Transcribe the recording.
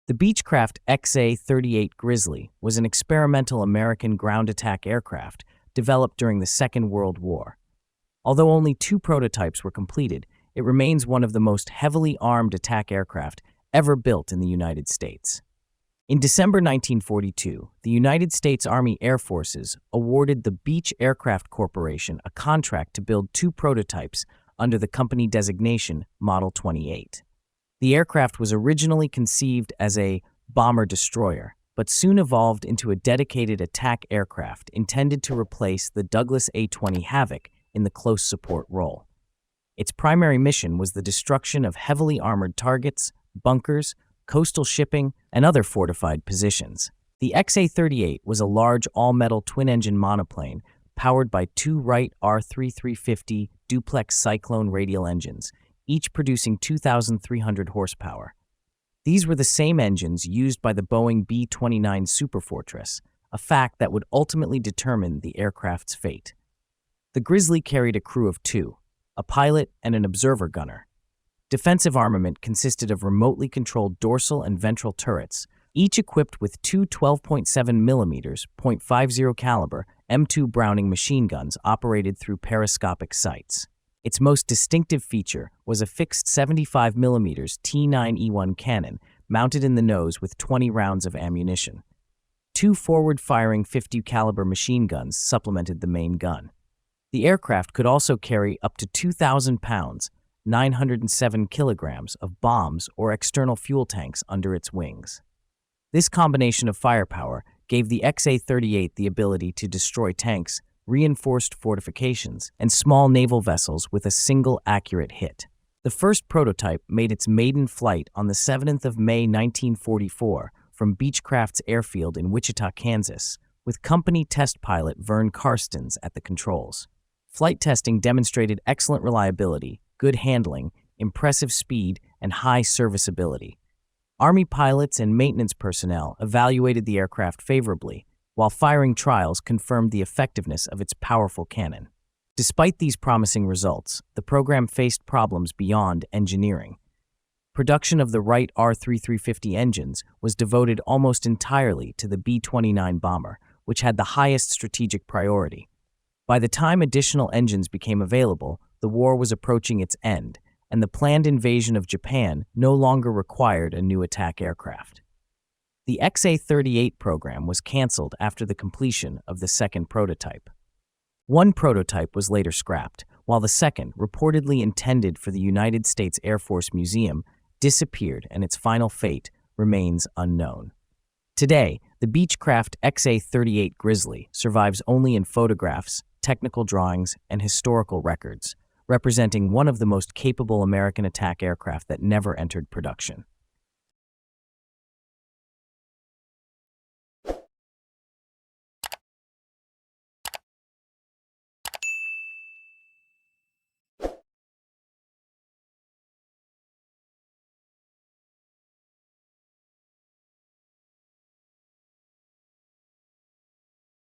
The Beechcraft XA-38 Grizzly was an experimental American ground attack aircraft developed during the Second World War. Although only 2 prototypes were completed, it remains one of the most heavily armed attack aircraft ever built in the United States. In December 1942, the United States Army Air Forces awarded the Beech Aircraft Corporation a contract to build 2 prototypes under the company designation Model 28. The aircraft was originally conceived as a bomber-destroyer, but soon evolved into a dedicated attack aircraft intended to replace the Douglas A-20 Havoc in the close support role. Its primary mission was the destruction of heavily armored targets, bunkers, coastal shipping, and other fortified positions. The XA-38 was a large all-metal twin-engine monoplane powered by 2 Wright R-3350 duplex Cyclone radial engines, each producing 2,300 horsepower. These were the same engines used by the Boeing B-29 Superfortress, a fact that would ultimately determine the aircraft's fate. The Grizzly carried a crew of 2, a pilot and an observer gunner. Defensive armament consisted of remotely controlled dorsal and ventral turrets, each equipped with 2 12.7 mm .50 caliber M2 Browning machine guns operated through periscopic sights. Its most distinctive feature was a fixed 75 mm T9E1 cannon mounted in the nose with 20 rounds of ammunition. 2 forward-firing 50 caliber machine guns supplemented the main gun. The aircraft could also carry up to 2,000 pounds, 907 kilograms of bombs or external fuel tanks under its wings. This combination of firepower gave the XA-38 the ability to destroy tanks, reinforced fortifications, and small naval vessels with a single accurate hit. The first prototype made its maiden flight on the 7th of May 1944 from Beechcraft's airfield in Wichita, Kansas, with company test pilot Vern Carstens at the controls. Flight testing demonstrated excellent reliability, good handling, impressive speed, and high serviceability. Army pilots and maintenance personnel evaluated the aircraft favorably, while firing trials confirmed the effectiveness of its powerful cannon. Despite these promising results, the program faced problems beyond engineering. Production of the Wright R-3350 engines was devoted almost entirely to the B-29 bomber, which had the highest strategic priority. By the time additional engines became available, the war was approaching its end, and the planned invasion of Japan no longer required a new attack aircraft. The XA-38 program was canceled after the completion of the second prototype. One prototype was later scrapped, while the second, reportedly intended for the United States Air Force Museum, disappeared and its final fate remains unknown. Today, the Beechcraft XA-38 Grizzly survives only in photographs, technical drawings, and historical records, representing one of the most capable American attack aircraft that never entered production.